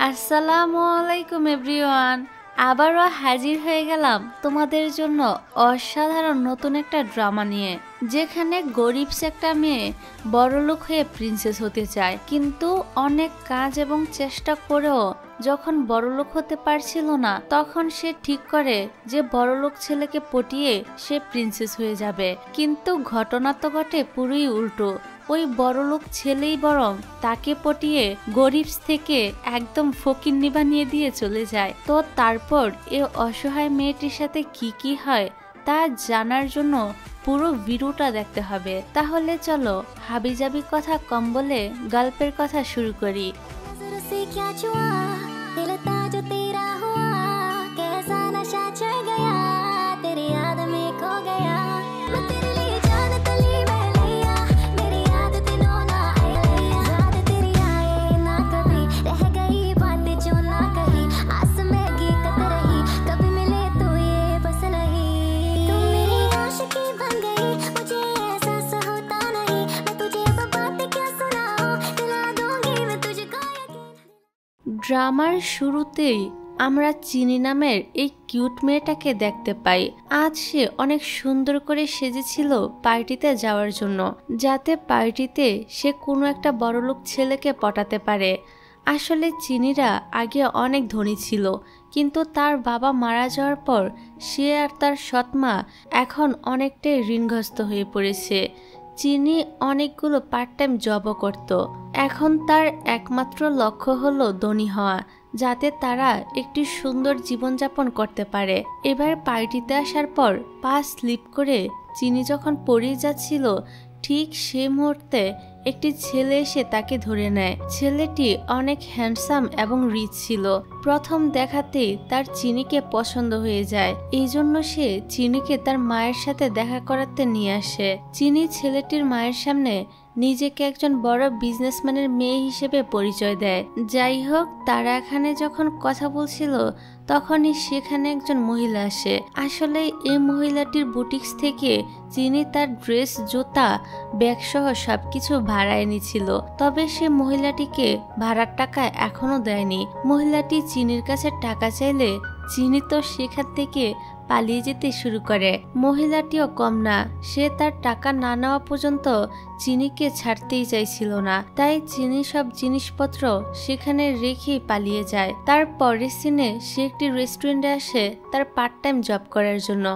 আসসালামু আলাইকুম এভরিওয়ান। আবারও হাজির হয়ে গেলাম তোমাদের জন্য অসাধারণ নতুন একটা ড্রামা নিয়ে, যেখানে গরিব একটা মেয়ে বড়লোক হয়ে প্রিন্সেস হতে চায়, কিন্তু অনেক কাজ এবং চেষ্টা করেও যখন বড়লোক হতে পারছিল না, তখন সে ঠিক করে যে বড়লোক ছেলেকে পটিয়ে সে প্রিন্সেস হয়ে যাবে। কিন্তু ঘটনা তো ঘটে পুরোই উল্টো। ওই বড়লোক ছেলেই বরং তাকে পটিয়ে গরিব থেকে একদম ফকিন্নি বানিয়ে দিয়ে চলে যায়। তো তারপর এ অসহায় মেয়েটির সাথে কি হয় তা জানার জন্য পুরো ভিডিওটা দেখতে হবে। তাহলে চলো হাবিজাবি কথা কম বলে গল্পের কথা শুরু করি। ড্রামার শুরুতেই আমরা চিনি নামের এই কিউট মেয়েটাকে দেখতে পাই। আজ সে অনেক সুন্দর করে সেজেছিল পার্টিতে যাওয়ার জন্য, যাতে পার্টিতে সে কোনো একটা বড়লোক ছেলেকে পটাতে পারে। আসলে চিনিরা আগে অনেক ধনী ছিল, কিন্তু তার বাবা মারা যাওয়ার পর সে আর তার সৎমা এখন অনেকটাই ঋণগ্রস্ত হয়ে পড়েছে। চিনি অনেকগুলো পার্ট টাইম জবও করত। এখন তার একমাত্র লক্ষ্য হলো ধনী হওয়া, যাতে তারা একটি সুন্দর জীবনযাপন করতে পারে। এবার পার্টিতে আসার পর পা স্লিপ করে চিনি যখন পড়ে যাচ্ছিল, ঠিক সে মুহূর্তে একটি ছেলে এসে তাকে ধরে নেয়। ছেলেটি অনেক হ্যান্ডসাম এবং রিচ ছিল। প্রথম দেখাতেই তার চিনিকে পছন্দ হয়ে যায়, এই জন্য সে চিনিকে তার মায়ের সাথে দেখা করাতে নিয়ে আসে। চিনি ছেলেটির মায়ের সামনে নিজেকে একজন বড় বিজনেসম্যানের মেয়ে হিসেবে পরিচয় দেয়। যাই হোক, তারা এখানে যখন কথা বলছিল তখনই সেখানে একজন মহিলা আসে। আসলে এই মহিলাটির বুটিক্স থেকে চিনি তার ড্রেস, জুতা, ব্যাগ সহ সবকিছু ভাড়ায় নিয়েছিল। তবে সে মহিলাটিকে ভাড়ার টাকা এখনো দেয়নি। মহিলাটি চিনির কাছে টাকা চাইলে চিনি তো সেখান থেকে পালিয়ে যেতে শুরু করে। মহিলাটিও কম না, সে তার টাকা না নেওয়া পর্যন্ত চিনিকে ছাড়তেই চাইছিল না। তাই চিনি সব জিনিসপত্র সেখানে রেখেই পালিয়ে যায়। তার পরের সিনে সে একটি রেস্টুরেন্টে আসে তার পার্ট টাইম জব করার জন্য।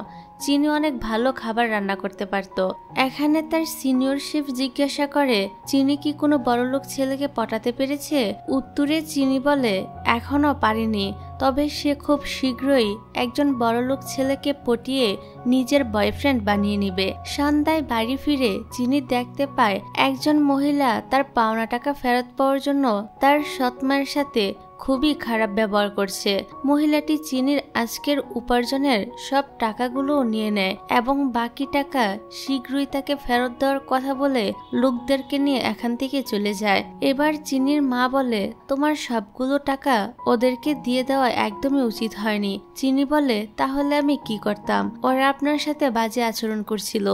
চিনি অনেক ভালো খাবার রান্না করতে পারত। এখানে তার সিনিয়র শেফ জিজ্ঞাসা করে চিনি কি কোনো বড়লোক ছেলেকে পটাতে পেরেছে। উত্তরে চিনি বলে এখনো পারেনি, তবে সে খুব শীঘ্রই একজন বড়লোক ছেলেকে পটিয়ে নিজের বয়ফ্রেন্ড বানিয়ে নিবে। সন্ধ্যায় বাড়ি ফিরে চিনি দেখতে পায় একজন মহিলা তার পাওনা টাকা ফেরত পাওয়ার জন্য তার সৎমায়ের সাথে খুবই খারাপ ব্যবহার করছে। মহিলাটি চিনির আজকের উপার্জনের সব টাকাগুলো নিয়ে নেয় এবং বাকি টাকা শীঘ্রই তাকে ফেরত দেওয়ার কথা বলে লোকদেরকে নিয়ে এখান থেকে চলে যায়। এবার চিনির মা বলে তোমার সবগুলো টাকা ওদেরকে দিয়ে দেওয়া একদমই উচিত হয়নি। চিনি বলে তাহলে আমি কি করতাম? ওরা আপনার সাথে বাজে আচরণ করছিল,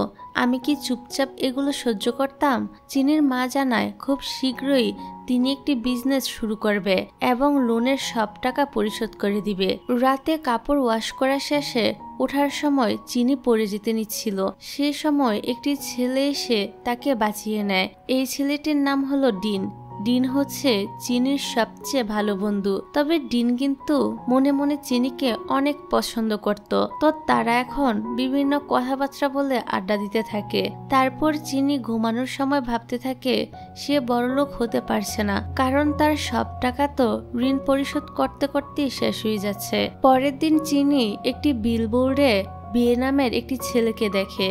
আমি কি চুপচাপ এগুলো সহ্য করতাম? চিনির মা জানায় খুব শীঘ্রই তিনি একটি বিজনেস শুরু করবে এবং লোনের সব টাকা পরিশোধ করে দিবে। রাতে কাপড় ওয়াশ করা শেষে ওঠার সময় চিনি পড়ে যেতে নিচ্ছিল। সে সময় একটি ছেলে এসে তাকে বাঁচিয়ে নেয়। এই ছেলেটির নাম হলো ডিন। ডিন হচ্ছে চিনির সবচেয়ে ভালো বন্ধু। তবে ডিন কিন্তু মনে মনে চিনিকে অনেক পছন্দ করত। তো তারা এখন বিভিন্ন কথাবার্তা বলে আড্ডা দিতে থাকে। তারপর চিনি ঘুমানোর সময় ভাবতে থাকে সে বড়লোক হতে পারছে না, কারণ তার সব টাকা তো ঋণ পরিশোধ করতে করতেই শেষ হয়ে যাচ্ছে। পরের দিন চিনি একটি বিলবোর্ডে বিয়ে নামের একটি ছেলেকে দেখে।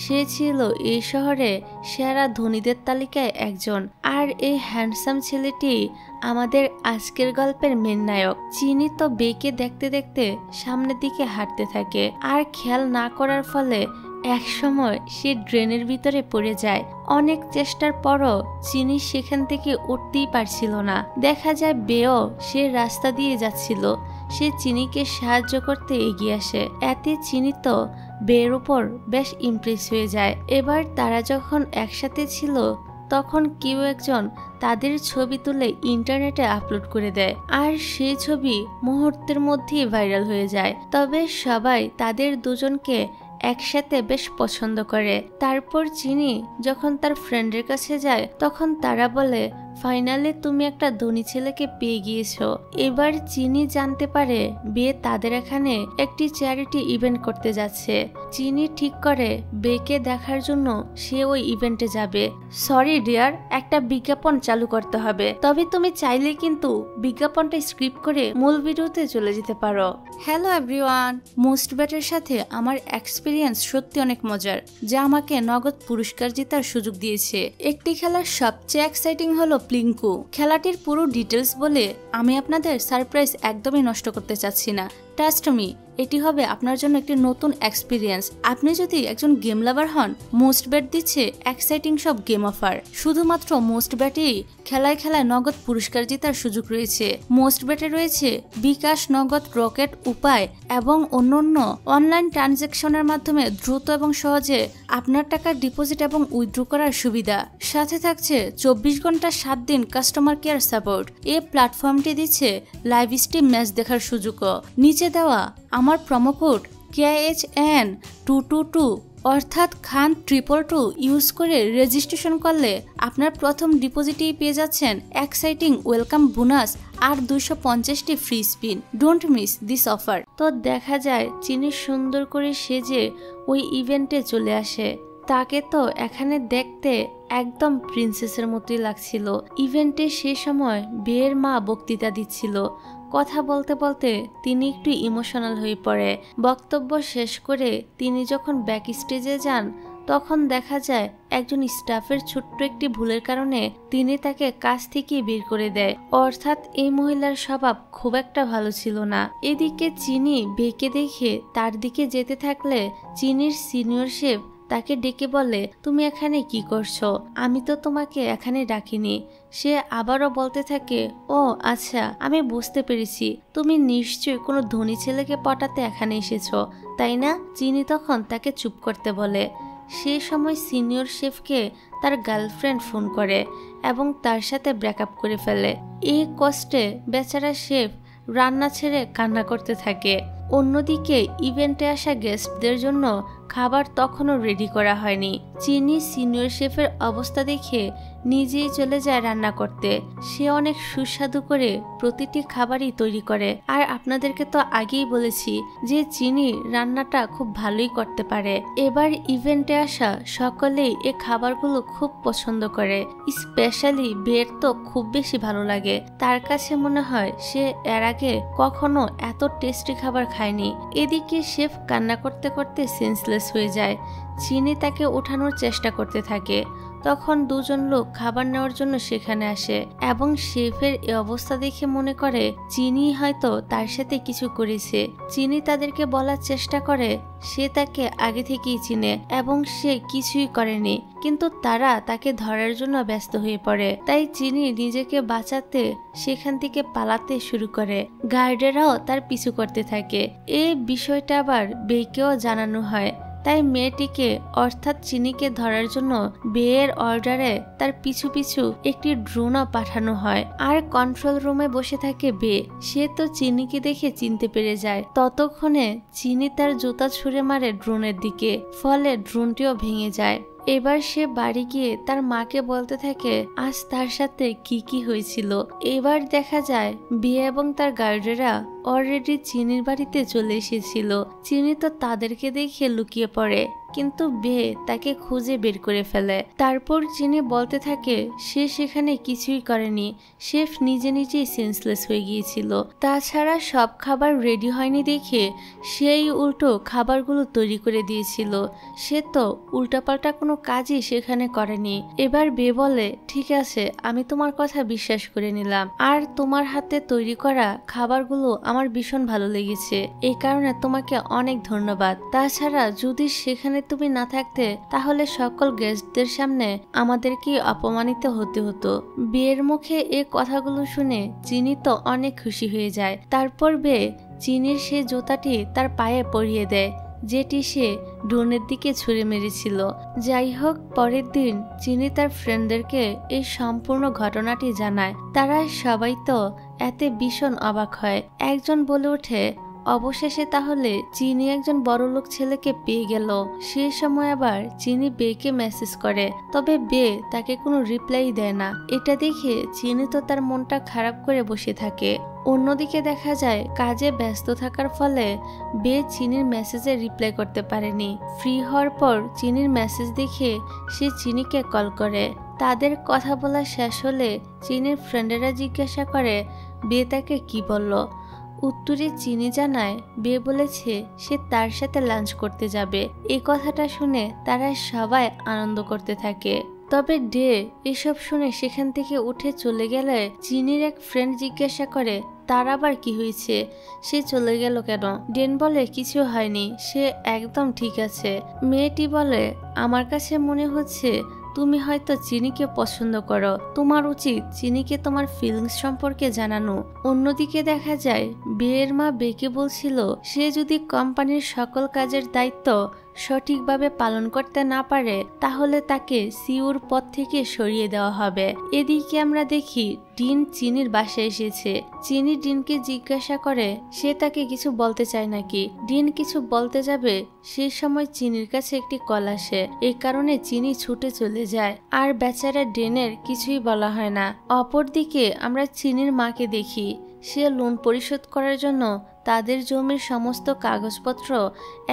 সে ছিল এই শহরে সেরা ধনীদের তালিকায় একজন। আর এই হ্যান্ডসাম ছেলেটি আমাদের আজকের গল্পের মেন নায়ক। চিনি তো বেকে দেখতে দেখতে সামনের দিকে হাঁটতে থাকে, আর খেয়াল না করার ফলে একসময় সে ড্রেনের ভিতরে পড়ে যায়। অনেক চেষ্টার পরও চিনি সেখান থেকে উঠতেই পারছিল না। দেখা যায় বেও সে রাস্তা দিয়ে যাচ্ছিল। সে চিনিকে সাহায্য করতে এগিয়ে আসে। এতে চিনি তো বের উপর বেশ ইমপ্রেস হয়ে যায়। এবার তারা যখন একসাথে ছিল তখন কেউ একজন তাদের ছবি তুলে ইন্টারনেটে আপলোড করে দেয়, আর সেই ছবি মুহূর্তের মধ্যেই ভাইরাল হয়ে যায়। তবে সবাই তাদের দুজনকে একসাথে বেশ পছন্দ করে। তারপর চিনি যখন তার ফ্রেন্ডের কাছে যায় তখন তারা বলে, ফাইনালি তুমি একটা ধনী ছেলেকে পেয়ে গিয়েছো। এবার চিনি জানতে পারে বে তাদের এখানে একটি চ্যারিটি ইভেন্ট করতে যাচ্ছে। চিনি ঠিক করে বেকে দেখার জন্য সে ওই ইভেন্টে যাবে। সরি ডিয়ার, একটা বিজ্ঞাপন চালু করতে হবে, তবে তুমি চাইলে কিন্তু বিজ্ঞাপনটা স্ক্রিপ্ট করে মূল ভিডিওতে চলে যেতে পারো। হ্যালো এভরিওয়ান, মোস্ট ব্যাটের সাথে আমার এক্সপিরিয়েন্স সত্যি অনেক মজার, যা আমাকে নগদ পুরস্কার জেতার সুযোগ দিয়েছে। একটি খেলার সবচেয়ে এক্সাইটিং হলো প্লিঙ্কু। খেলাটির পুরো ডিটেলস বলে আমি আপনাদের সারপ্রাইজ একদমই নষ্ট করতে চাচ্ছি না। ট্রাস্ট মি, এটি হবে আপনার জন্য একটি নতুন এক্সপিরিয়েন্স। আপনি যদি একজন গেম লাভার হন, মোস্ট ব্যাট দিচ্ছে এক্সাইটিং সব গেম অফার। শুধুমাত্র মোস্ট ব্যাটেই খেলায় খেলায় নগদ পুরস্কার জেতার সুযোগ রয়েছে। মোস্ট ব্যাটে রয়েছে বিকাশ, নগদ, রকেট, উপায় এবং অন্যান্য অনলাইন ট্রানজ্যাকশনের মাধ্যমে দ্রুত এবং সহজে আপনার টাকা ডিপোজিট এবং উইথড্র করার সুবিধা। সাথে থাকছে 24 ঘন্টা 7 দিন কাস্টমার কেয়ার সাপোর্ট। এই প্ল্যাটফর্মটি দিচ্ছে লাইভ স্ট্রিম ম্যাচ দেখার সুযোগও। নিচে দেওয়া আমার প্রোমো কোড KHN222 অর্থাৎ খান 222 ইউজ করে রেজিস্ট্রেশন করলে আপনার প্রথম ডিপোজিটেই পেয়ে যাচ্ছেন এক্সাইটিং ওয়েলকাম বোনাস আর 250টি free spin. Don't miss this offer. তো দেখা যায় চিনি সুন্দর করে সেজে ওই ইভেন্টে চলে আসে। তাকে তো এখানে দেখতে একদম প্রিন্সেসের মতোই লাগছিল। ইভেন্টে সে সময় বিয়ের মা বক্তৃতা দিচ্ছিল। কথা বলতে বলতে তিনি একটু ইমোশনাল হয়ে পড়ে। বক্তব্য শেষ করে তিনি যখন ব্যাক স্টেজে যান তখন দেখা যায় একজন স্টাফের ছোট্ট একটি ভুলের কারণে তিনি তাকে কাজ থেকে বের করে দেয়। অর্থাৎ এই মহিলার স্বভাব খুব একটা ভালো ছিল না। এদিকে চিনি বেকে দেখে তার দিকে যেতে থাকলে চিনির সিনিয়র শেফ তাকে ডেকে বলে, তুমি এখানে কি করছো? আমি তো তোমাকে এখানে ডাকিনি। সে আবারও বলতে থাকে, ও আচ্ছা, আমি বুঝতে পেরেছি, তুমি নিশ্চয়ই কোনো ধনী ছেলেকে পটাতে এখানে এসেছো, তাই না? চিনি তখন তাকে চুপ করতে বলে। সে সময় সিনিয়র শেফকে তার গার্লফ্রেন্ড ফোন করে এবং তার সাথে ব্রেকআপ করে ফেলে। এই কষ্টে বেচারা শেফ রান্না ছেড়ে কান্না করতে থাকে। অন্যদিকে ইভেন্টে আসা গেস্টদের জন্য খাবার তখনও রেডি করা হয়নি। চিনি সিনিয়র শেফের অবস্থা দেখে নিজেই চলে যায় রান্না করতে। সে অনেক সুস্বাদু করে প্রতিটি খাবারই তৈরি করে। আর আপনাদেরকে তো আগেই বলেছি যে চিনি রান্নাটা খুব ভালোই করতে পারে। এবার ইভেন্টে আসা সকলেই এই খাবারগুলো খুব পছন্দ করে। স্পেশালি বের তো খুব বেশি ভালো লাগে। তার কাছে মনে হয় সে এর আগে কখনো এত টেস্টি খাবার খায়নি। এদিকে শেফ কান্না করতে করতে সেন্সলেস হয়ে যায়। চিনি তাকে ওঠানোর চেষ্টা করতে থাকে। তখন দুজন লোক খাবার নেওয়ার জন্য সেখানে আসে এবং শেফের এই অবস্থা দেখে মনে করে চিনি হয়তো তার সাথে কিছু করেছে। চিনি তাদেরকে বলার চেষ্টা করে সে তাকে আগে থেকেই চিনে এবং সে কিছুই করেনি, কিন্তু তারা তাকে ধরার জন্য ব্যস্ত হয়ে পড়ে। তাই চিনি নিজেকে বাঁচাতে সেখান থেকে পালাতে শুরু করে। গার্ডেরাও তার পিছু করতে থাকে। এই বিষয়টা আবার বেকেও জানানো হয়। তাই মেয়েটিকে অর্থাৎ চিনিকে ধরার জন্য বেয়ের অর্ডারে তার পিছু পিছু একটি ড্রোনও পাঠানো হয়। আর কন্ট্রোল রুমে বসে থাকে বে। সে তো চিনিকে দেখে চিনতে পেরে যায়। ততক্ষণে চিনি তার জুতা ছুঁড়ে মারে ড্রোনের দিকে, ফলে ড্রোনটিও ভেঙে যায়। এবার সে বাড়ি গিয়ে তার মাকে বলতে থাকে আজ তার সাথে কি কি হয়েছিল। এবার দেখা যায় বিয়ে এবং তার গার্ডেরা অলরেডি চিনির বাড়িতে চলে এসেছিল। চিনি তো তাদেরকে দেখে লুকিয়ে পড়ে, কিন্তু বে তাকে খুঁজে বের করে ফেলে। তারপর চিনি বলতে থাকে সে সেখানে কিছুই করেনি, শেফ নিজে নিজেই সেন্সলেস হয়ে গিয়েছিল। তাছাড়া সব খাবার রেডি হয়নি দেখে সেই উল্টো খাবারগুলো তৈরি করে দিয়েছিল। সে তো উল্টাপাল্টা কোনো কাজই সেখানে করেনি। এবার বে বলে ঠিক আছে, আমি তোমার কথা বিশ্বাস করে নিলাম, আর তোমার হাতে তৈরি করা খাবারগুলো আমার ভীষণ ভালো লেগেছে, এই কারণে তোমাকে অনেক ধন্যবাদ। তাছাড়া যদি সেখানে তুমি না থাকতে তাহলে সকল গেস্টদের সামনে আমাদেরকে অপমানিত হতে হতো। বিয়ের মুখে এই কথাগুলো শুনে চিনি তো অনেক খুশি হয়ে যায়। তারপর বে চিনির সেই জুতাটি তার পায়ে পরিয়ে দেয়। যেটি সে ড্রোনের দিকে ছুঁড়ে মেরেছিল। যাই হোক, পরের দিন চিনি তার ফ্রেন্ডদেরকে এই সম্পূর্ণ ঘটনাটি জানায়। তারা সবাই তো এতে ভীষণ অবাক হয়। একজন বলে ওঠে, অবশেষে তাহলে চিনি একজন বড়লোক ছেলেকে পেয়ে গেল। সে সময় আবার চিনি বেকে মেসেজ করে, তবে বে তাকে কোনো রিপ্লাই দেয় না। এটা দেখে চিনি তো তার মনটা খারাপ করে বসে থাকে। অন্যদিকে দেখা যায় কাজে ব্যস্ত থাকার ফলে বে চিনির মেসেজে রিপ্লাই করতে পারেনি। ফ্রি হওয়ার পর চিনির মেসেজ দেখে সে চিনিকে কল করে। তাদের কথা বলা শেষ হলে চিনির ফ্রেন্ডেরা জিজ্ঞাসা করে বে তাকে কি বলল। উত্তরে চিনি জানায় বে বলেছে সে তার সাথে লাঞ্চ করতে যাবে। এই কথাটা শুনে তারা সবাই আনন্দ করতে থাকে। তবে ডে এসব শুনে সেখান থেকে উঠে চলে গেলে চিনির এক ফ্রেন্ড জিজ্ঞাসা করে তার আবার কি হয়েছে, সে চলে গেল কেন? ডেন বলে কিছু হয়নি, সে একদম ঠিক আছে। মেয়েটি বলে আমার কাছে মনে হচ্ছে তুমি হয়তো চিনিকে পছন্দ করো, তোমার উচিত চিনিকে তোমার ফিলিংস সম্পর্কে জানানো। অন্যদিকে দেখা যায় বের মা বেকে বলছিল সে যদি কোম্পানির সকল কাজের দায়িত্ব সঠিকভাবে পালন করতে না পারে তাহলে তাকে সিইওর পদ থেকে সরিয়ে দেওয়া হবে। এদিকে আমরা দেখি ডিন চিনির বাসায় এসেছে। চিনি ডিনকে জিজ্ঞাসা করে সে তাকে কিছু বলতে চায় নাকি। ডিন কিছু বলতে যাবে সেই সময় চিনির কাছে একটি কল আসে। এই কারণে চিনি ছুটে চলে যায়, আর বেচারা ডেনের কিছুই বলা হয় না। অপরদিকে আমরা চিনির মাকে দেখি, সে লোন পরিশোধ করার জন্য তাদের জমির সমস্ত কাগজপত্র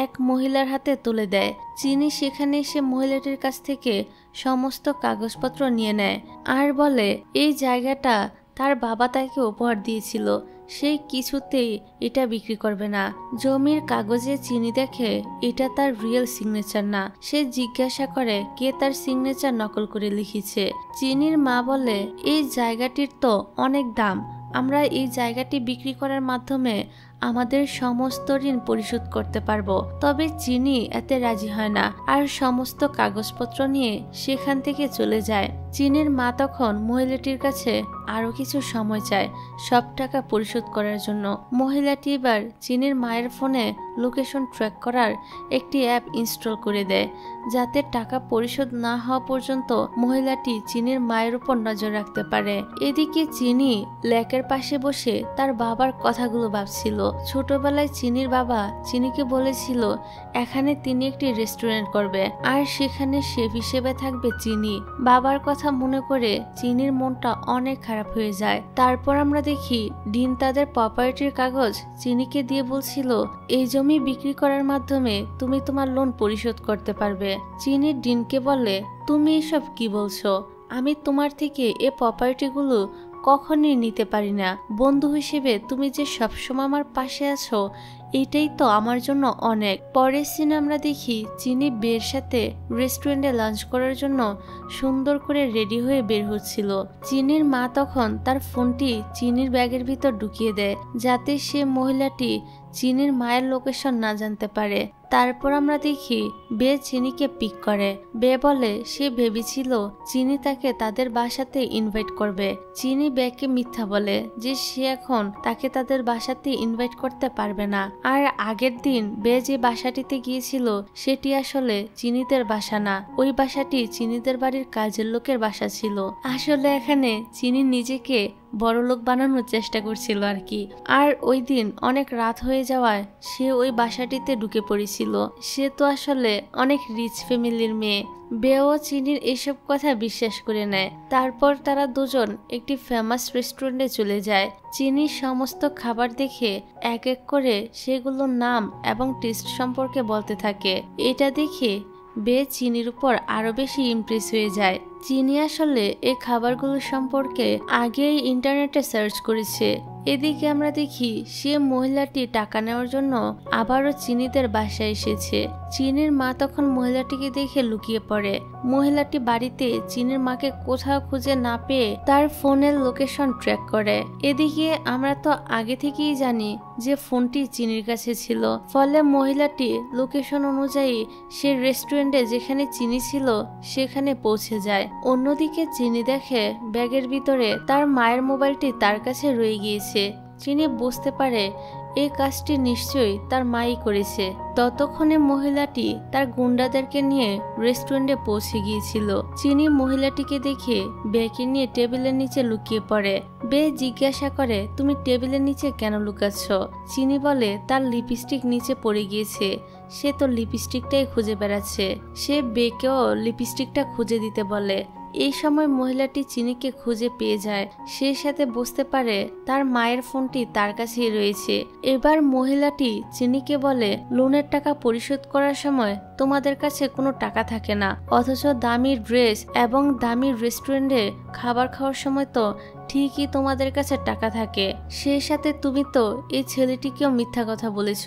এক মহিলার হাতে তুলে দেয়। চিনি সেখানে এসে মহিলাটির কাছ থেকে সমস্ত কাগজপত্র নিয়ে নেয় আর বলে এই জায়গাটা তার বাবা তাকে উপহার দিয়েছিল, সে কিছুতেই এটা বিক্রি করবে না। জমির কাগজে চিনি দেখে এটা তার রিয়েল সিগনেচার না। সে জিজ্ঞাসা করে কে তার সিগনেচার নকল করে লিখেছে। চিনির মা বলে এই জায়গাটির তো অনেক দাম, আমরা এই জায়গাটি বিক্রি করার মাধ্যমে আমাদের সমস্ত ঋণ পরিশোধ করতে পারবো। তবে চিনি এতে রাজি হয় না আর সমস্ত কাগজপত্র নিয়ে সেখান থেকে চলে যায়। চিনির মা তখন মহিলাটির কাছে আরো কিছু সময় চায় সব টাকা পরিশোধ করার জন্য। মহিলাটি এবার চিনির মায়ের ফোনে লোকেশন ট্র্যাক করার একটি অ্যাপ ইনস্টল করে দেয়, যাতে টাকা পরিশোধ না হওয়া পর্যন্ত মহিলাটি চিনির মায়ের উপর নজর রাখতে পারে। এদিকে চিনি লেকের পাশে বসে তার বাবার কথাগুলো ভাবছিল। ছোটবেলায় চিনির বাবা চিনিকে বলেছিল এখানে তিনি একটি রেস্টুরেন্ট করবে আর সেখানে শেফ হিসেবে থাকবে চিনি। বাবার কথা মনে করে চিনির মনটা অনেক খারাপ হয়ে যায়। তারপর আমরা দেখি ডিন তাদের প্রপার্টির কাগজ চিনিকে দিয়ে বলছিল এই জমি বিক্রি করার মাধ্যমে তুমি তোমার লোন পরিশোধ করতে পারবে। চিনি ডিনকে বলে তুমি এসব কি বলছো, আমি তোমার থেকে এ প্রপার্টিগুলো কখনই নিতে পারি না। বন্ধু হিসেবে তুমি যে সবসময় আমার পাশে আছো এটাই তো আমার জন্য অনেক। পরের সিনে আমরা দেখি চিনি বের সাথে রেস্টুরেন্টে লাঞ্চ করার জন্য সুন্দর করে রেডি হয়ে বের হচ্ছিল। চিনির মা তখন তার ফোনটি চিনির ব্যাগের ভিতর ঢুকিয়ে দেয় যাতে সে মহিলাটি চিনির মায়ের লোকেশন না জানতে পারে। তারপর আমরা দেখি বে চিনিকে পিক করে। বে বলে সে ভেবেছিল চিনি তাকে তাদের বাসাতে ইনভাইট করবে। চিনি বেকে মিথ্যা বলে যে সে এখন তাকে তাদের বাসাতে ইনভাইট করতে পারবে না। আর আগের দিন বে যে বাসাটিতে গিয়েছিল সেটি আসলে চিনিদের বাসা না, ওই বাসাটি চিনিদের বাড়ির কাজের লোকের বাসা ছিল। আসলে এখানে চিনি নিজেকে বড়লোক বানানোর চেষ্টা করছিল আর কি। আর ওই দিন অনেক রাত হয়ে যাওয়ায় সে ওই বাসাটিতে ঢুকে পড়েছিল। সে তো আসলে অনেক রিচ ফ্যামিলির মেয়ে। বেও চিনির এসব কথা বিশ্বাস করে নেয়। তারপর তারা দুজন একটি ফেমাস রেস্টুরেন্টে চলে যায়। চিনির সমস্ত খাবার দেখে এক এক করে সেগুলোর নাম এবং টেস্ট সম্পর্কে বলতে থাকে। এটা দেখে বে চিনির উপর আরো বেশি ইমপ্রেস হয়ে যায়। চিনি আসলে এই খাবারগুলো সম্পর্কে আগেই ইন্টারনেটে সার্চ করেছে। এদিকে আমরা দেখি সে মহিলাটি টাকা নেওয়ার জন্য আবারও চিনিদের বাসায় এসেছে। চিনির মা তখন মহিলাটিকে দেখে লুকিয়ে পড়ে। মহিলাটি বাড়িতে চিনির মাকে কোথাও খুঁজে না পেয়ে তার ফোনের লোকেশন ট্র্যাক করে। এদিকে আমরা তো আগে থেকেই জানি যে ফোনটি চিনির কাছে ছিল, ফলে মহিলাটি লোকেশন অনুযায়ী সে রেস্টুরেন্টে যেখানে চিনি ছিল সেখানে পৌঁছে যায়। অন্যদিকে চিনি দেখে ব্যাগের ভিতরে তার মায়ের মোবাইলটি তার কাছে রয়ে গিয়েছে। চিনি বুঝতে পারে এই কাজটি নিশ্চয়ই তার মাই করেছে। ততক্ষণে মহিলাটি তার গুন্ডাদেরকে নিয়ে রেস্টুরেন্টে পৌঁছে গিয়েছিল। চিনি মহিলাটিকে দেখে বেকে নিয়ে টেবিলের নিচে লুকিয়ে পড়ে। বে জিজ্ঞাসা করে, তুমি টেবিলের নিচে কেন লুকাচ্ছ? চিনি বলে, তার লিপস্টিক নিচে পড়ে গিয়েছে, সে তো লিপস্টিকটাই খুঁজে বেড়াচ্ছে। সে বেকেও লিপস্টিকটা খুঁজে দিতে বলে। এই সময় মহিলাটি চিনিকে খুঁজে পেয়ে যায়। সে সাথে বুঝতে পারে তার মায়ের ফোনটি তার কাছেই রয়েছে। এবার মহিলাটি চিনিকে বলে, লোনের টাকা পরিশোধ করার সময় তোমাদের কাছে কোনো টাকা থাকে না, অথচ দামি ড্রেস এবং দামি রেস্টুরেন্টে খাবার খাওয়ার সময় তো ঠিকই তোমাদের কাছে টাকা থাকে। সেই সাথে তুমি তো এই ছেলেটিকেও মিথ্যা কথা বলেছ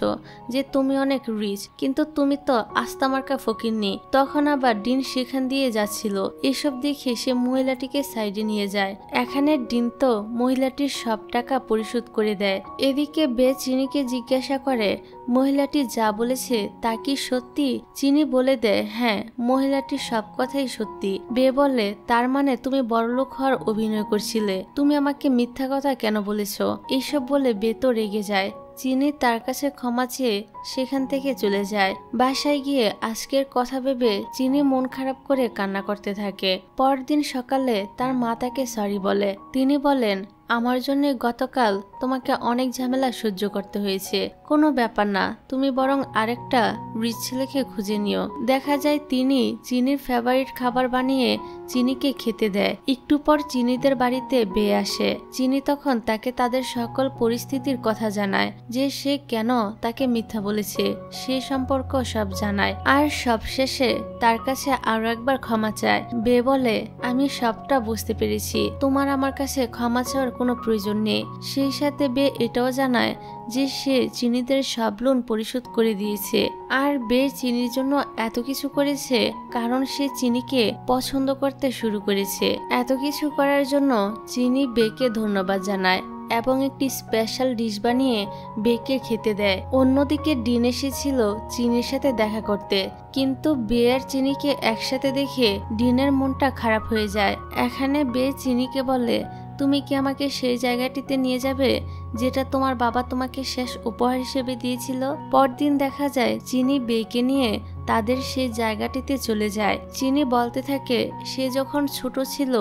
যে তুমি অনেক রিচ, কিন্তু তুমি তো আস্তামার্কা ফকিরনি। তখন আবার ডিন সেখান দিয়ে যাচ্ছিল। এসব দেখে সে মহিলাটিকে সাইডে নিয়ে যায়। এখানে ডিন তো মহিলাটির সব টাকা পরিশোধ করে দেয়। এদিকে বে চিনিকে জিজ্ঞাসা করে, মহিলাটি যা বলেছে তা কি সত্যি? চিনি বলে দেয়, হ্যাঁ, মহিলাটির সব কথাই সত্যি। বে বলে, তার মানে তুমি বড়লোক হওয়ার অভিনয় করছিলে, তুমি আমাকে মিথ্যা কথা কেন বলেছ? এইসব বলে বে তো রেগে যায়। চিনি তার কাছে ক্ষমা চেয়ে সেখান থেকে চলে যায়। বাসায় গিয়ে আজকের কথা ভেবে চিনি মন খারাপ করে কান্না করতে থাকে। পরদিন সকালে তার মা তাকে সরি বলে। তিনি বলেন, আমার জন্য গতকাল তোমাকে অনেক ঝামেলা সহ্য করতে হয়েছে, কোনো ব্যাপার না, তুমি বরং আরেকটা রিচ ছেলেকে খুঁজে নিও। দেখা যায় তিনি চিনির ফেভারিট খাবার বানিয়ে চিনিকে খেতে দেয়। একটু পর চিনিদের বাড়িতে বে আসে। চিনি তখন তাকে তাদের সকল পরিস্থিতির কথা জানায়, যে সে কেন তাকে মিথ্যা বলেছে সে সম্পর্ক সব জানায়। আর সবশেষে তার কাছে আরো একবার ক্ষমা চায়। বে বলে, আমি সবটা বুঝতে পেরেছি, তোমার আমার কাছে ক্ষমা চাওয়ার কোনো প্রয়োজন নেই। সেই সাথে বে এটাও জানায় যে সে চিনিদের সব লোন পরিশোধ করে দিয়েছে। আর বে চিনির জন্য এত কিছু করেছে কারণ সে চিনিকে পছন্দ করতে শুরু করেছে। এত কিছু করার জন্য চিনি বেকে ধন্যবাদ জানায় এবং একটি স্পেশাল ডিশ বানিয়ে বেকে খেতে দেয়। অন্যদিকে ডিন এসেছিল চিনির সাথে দেখা করতে, কিন্তু বে আর চিনিকে একসাথে দেখে ডিনের মনটা খারাপ হয়ে যায়। এখানে বে চিনিকে বলে, তুমি কি আমাকে সেই জায়গাটিতে নিয়ে যাবে যেটা তোমার বাবা তোমাকে শেষ উপহার হিসেবে দিয়েছিল? পরদিন দেখা যায় চিনি বেকে নিয়ে তাদের সেই জায়গাটিতে চলে যায়। চিনি বলতে থাকে, সে যখন ছোট ছিল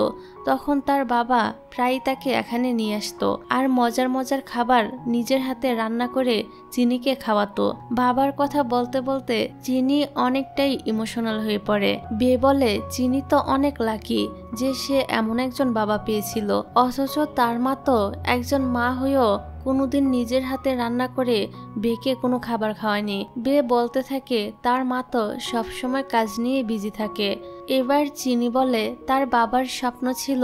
তখন তার বাবা প্রায় তাকে এখানে নিয়ে আসতো আর মজার মজার খাবার নিজের হাতে রান্না করে চিনিকে খাওয়াতো। বাবার কথা বলতে বলতে চিনি অনেকটাই ইমোশনাল হয়ে পড়ে। বে বলে, চিনি তো অনেক লাকি যে সে এমন একজন বাবা পেয়েছিল, অথচ তার মা তো একজন মা হয়েও কোনোদিন নিজের হাতে রান্না করে বেকে কোনো খাবার খাওয়ায়নি। বে বলতে থাকে তার মা তো সবসময় কাজ নিয়ে বিজি থাকে। এবার চিনি বলে তার বাবার স্বপ্ন ছিল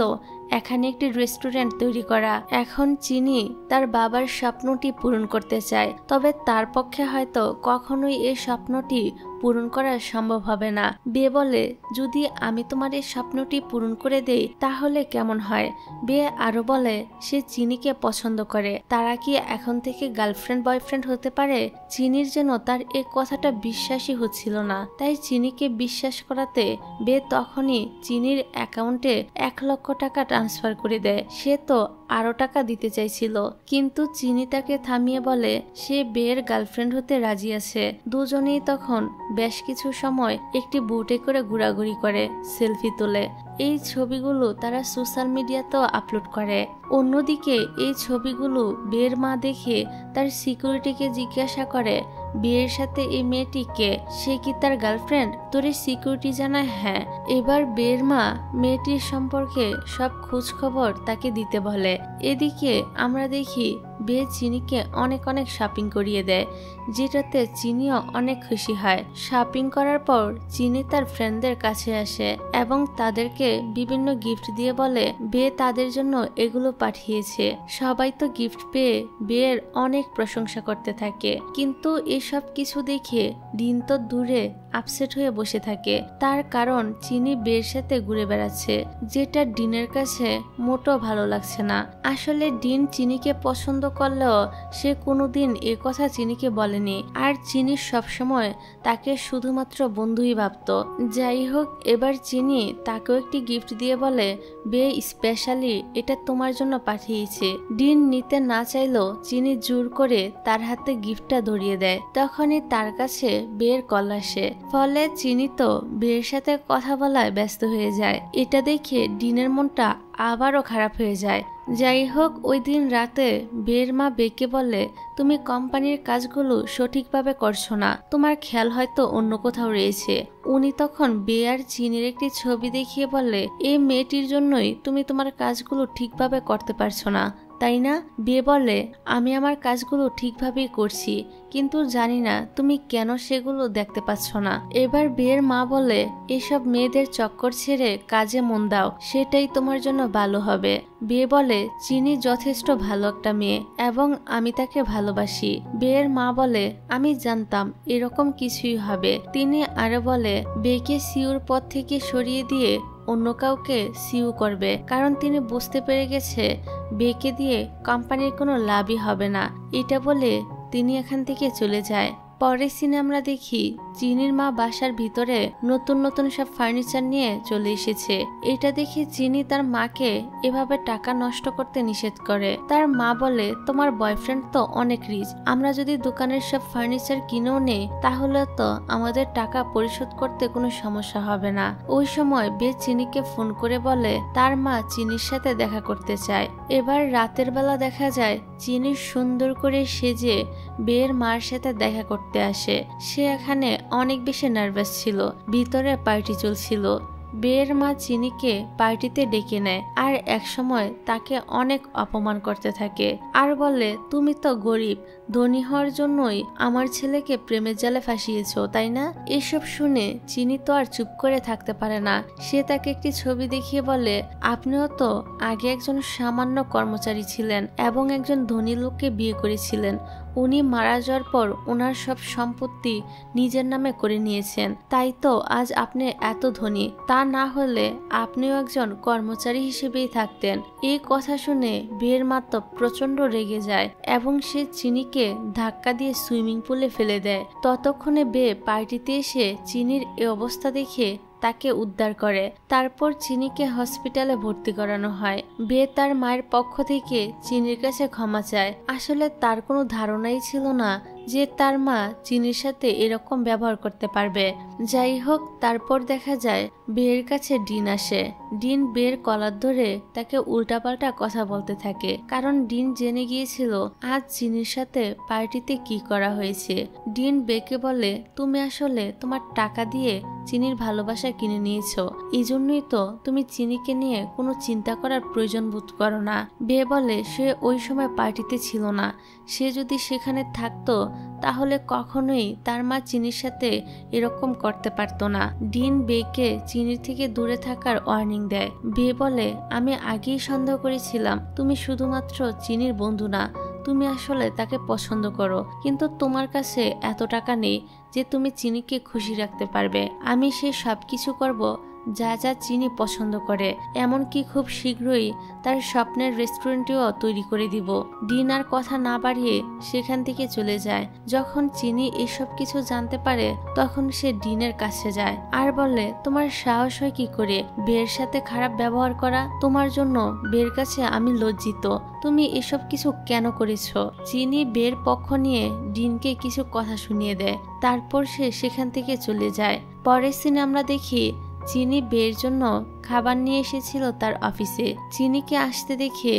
এখানে একটি রেস্টুরেন্ট তৈরি করা। এখন চিনি তার বাবার স্বপ্নটি পূরণ করতে চায়, তবে তার পক্ষে হয়তো কখনোই এই স্বপ্নটি পূরণ করা সম্ভব হবে না। বে বলে, যদি আমি তোমার এই স্বপ্নটি পূরণ করে দেই তাহলে কেমন হয়? বে আরো বলে সে চিনিকে পছন্দ করে, তারা কি এখন থেকে গার্লফ্রেন্ড বয়ফ্রেন্ড হতে পারে? চিনির যেন তার এই কথাটা বিশ্বাসই হচ্ছিল না, তাই চিনিকে বিশ্বাস করাতে বে তখনই চিনির অ্যাকাউন্টে 1 লক্ষ টাকা ট্রান্সফার করে দেয়। সে তো আরো টাকা দিতে চাইছিল, কিন্তু চিনি তাকে থামিয়ে বলে সে বের গার্লফ্রেন্ড হতে রাজি আছে। দুজনেই তখন বেশ কিছু সময় একটি বোটে করে ঘোরাঘুরি করে, সেলফি তোলে। এই ছবিগুলো তারা সোশ্যাল মিডিয়াতেও আপলোড করে। অন্যদিকে এই ছবিগুলো বের মা দেখে তার সিকিউরিটিকে জিজ্ঞাসা করে, বিয়ের সাথে এই মেয়েটিকে, সে কি তার গার্লফ্রেন্ড? তোর সিকিউরিটি জানায় হ্যাঁ। এবার বের মা মেয়েটির সম্পর্কে সব খোঁজ খবর তাকে দিতে বলে। এদিকে আমরা দেখি বে চিনিকে অনেক অনেক শপিং করিয়ে দেয়, যেটাতে চিনিও অনেক খুশি হয়। শপিং করার পর চিনি তার ফ্রেন্ডদের কাছে আসে এবং তাদেরকে বিভিন্ন গিফট দিয়ে বলে বে তাদের জন্য এগুলো পাঠিয়েছে। সবাই তো গিফট পেয়ে বের অনেক প্রশংসা করতে থাকে, কিন্তু এসব কিছু দেখে ডিন তো দূরে আপসেট হয়ে বসে থাকে। তার কারণ চিনি বের সাথে ঘুরে বেড়াচ্ছে, যেটা ডিনের কাছে মোটো ভালো লাগছে না। আসলে ডিন চিনিকে পছন্দ করলেও সে কোনোদিন এ কথা চিনিকে বলেনি, আর চিনি সবসময় তাকে শুধুমাত্র বন্ধুই ভাবত। যাই হোক, এবার চিনি তাকেও একটি গিফট দিয়ে বলে, বে স্পেশালি এটা তোমার জন্য পাঠিয়েছে। ডিন নিতে না চাইলেও চিনি জোর করে তার হাতে গিফটটা ধরিয়ে দেয়। তখনই তার কাছে বের কল আসে, ফলে চিনি তো বের সাথে কথা বলায় ব্যস্ত হয়ে যায়। এটা দেখে ডিনের মনটা আবারও খারাপ হয়ে যায়। যাই হোক, ওই দিন রাতে বের মা বেকে বলে, তুমি কোম্পানির কাজগুলো সঠিকভাবে করছো না, তোমার খেয়াল হয়তো অন্য কোথাও রয়েছে। উনি তখন বে আর চিনির একটি ছবি দেখিয়ে বলে, এই মেয়েটির জন্যই তুমি তোমার কাজগুলো ঠিকভাবে করতে পারছো না, তাই না? বে বলে, আমি আমার কাজগুলো ঠিকভাবেই করছি, কিন্তু জানি না তুমি কেন সেগুলো দেখতে পাচ্ছ না। এবার বের মা বলে, এসব মেয়েদের চক্কর ছেড়ে কাজে মন দাও, সেটাই তোমার জন্য ভালো হবে। বে বলে, চিনি যথেষ্ট ভালো একটা মেয়ে এবং আমি তাকে ভালোবাসি। বের মা বলে, আমি জানতাম এরকম কিছুই হবে। তিনি আরো বলে, বেকে সিউর পথ থেকে সরিয়ে দিয়ে অন্য কাউকে সিউ করবে, কারণ তিনি বুঝতে পেরে গেছে বেকে দিয়ে কোম্পানির কোনো লাভই হবে না। এটা বলে তিনি এখান থেকে চলে যায়। পরের সিনে আমরা দেখি চিনির মা বাসার ভিতরে নতুন নতুন সব ফার্নিচার নিয়ে চলে এসেছে। এটা দেখে চিনি তার মাকে এভাবে টাকা নষ্ট করতে নিষেধ করে। তার মা বলে, তোমার বয়ফ্রেন্ড তো অনেক রিচ, আমরা যদি দোকানের সব ফার্নিচার কিনেও নেই তাহলে তো আমাদের টাকা পরিশোধ করতে কোনো সমস্যা হবে না। ওই সময় বে চিনিকে ফোন করে বলে তার মা চিনির সাথে দেখা করতে চায়। এবার রাতের বেলা দেখা যায় চিনি সুন্দর করে সেজে বের মার সাথে দেখা করতে আসে। সে এখানে অনেক বেশি নার্ভাস ছিল, ভিতরে পার্টি চলছিল। বের মা চিনিকে পার্টিতে ডেকে নেয় আর একসময় তাকে অনেক অপমান করতে থাকে আর বলে, তুমি তো গরিব, ধনী হওয়ার জন্যই আমার ছেলেকে প্রেমের জালে ফাঁসিয়েছো, তাই না? এসব শুনে চিনি তো আর চুপ করে থাকতে পারে না। সে তাকে একটি ছবি দেখিয়ে বলে, আপনিও তো আগে একজন সামান্য কর্মচারী ছিলেন এবং একজন ধনী লোককে বিয়ে করেছিলেন। উনি মারা যাওয়ার পর ওনার সব সম্পত্তি নিজের নামে করে নিয়েছেন, তাই তো আজ আপনি এত ধনী। তা না হলে আপনিও একজন কর্মচারী হিসেবেই থাকতেন। এই কথা শুনে বের মা তো প্রচন্ড রেগে যায় এবং সে চিনিকে ধাক্কা দিয়ে সুইমিং পুলে ফেলে দেয়। ততক্ষণে বে পার্টিতে এসে চিনির এই অবস্থা দেখে তাকে উদ্ধার করে। তারপর চিনিকে হসপিটালে ভর্তি করানো হয়। বে তার মায়ের পক্ষ থেকে চিনির কাছে ক্ষমা চায়। আসলে তার কোনো ধারণাই ছিল না যে তার মা চিনির সাথে এরকম ব্যবহার করতে পারবে। যাই হোক, তারপর দেখা যায় বের কাছে ডিন আসে। ডিন বের কলার ধরে তাকে উল্টাপাল্টা কথা বলতে থাকে, কারণ ডিন জেনে গিয়েছিল আজ চিনির সাথে পার্টিতে কি করা হয়েছে। ডিন বেকে বলে, তুমি আসলে তোমার টাকা দিয়ে চিনির ভালোবাসা কিনে নিয়েছো, এই জন্যই তো তুমি চিনিকে নিয়ে কোনো চিন্তা করার প্রয়োজন বোধ করো না। বে বলে, সে ওই সময় পার্টিতে ছিল না, সে যদি সেখানে থাকতো তাহলে কখনোই তার মা চিনির সাথে এরকম করতে পারতো না। ডিন বেকে চিনির থেকে দূরে থাকার ওয়ার্নিং দেয়। বে বলে, আমি আগেই সন্দেহ করেছিলাম তুমি শুধুমাত্র চিনির বন্ধু না, তুমি আসলে তাকে পছন্দ করো, কিন্তু তোমার কাছে এত টাকা নেই যে তুমি চিনিকে খুশি রাখতে পারবে। আমি সে সবকিছু করব যা যা চিনি পছন্দ করে, এমনকি খুব শীঘ্রই তার স্বপ্নের রেস্টুরেন্টও তৈরি করে দিব। ডিন আর কথা না বাড়িয়ে সেখান থেকে চলে যায়। যখন চিনি এসব কিছু জানতে পারে তখন সে ডিনের কাছে যায় আর বলে, তোমার সাহস হয় কি করে বের সাথে খারাপ ব্যবহার করা? তোমার জন্য বের কাছে আমি লজ্জিত, তুমি এসব কিছু কেন করেছো? চিনি বের পক্ষ নিয়ে ডিনকে কিছু কথা শুনিয়ে দেয়, তারপর সে সেখান থেকে চলে যায়। পরের সিনে আমরা দেখি চিনি বের জন্য খাবার নিয়ে এসেছিল তার অফিসে। চিনিকে আসতে দেখে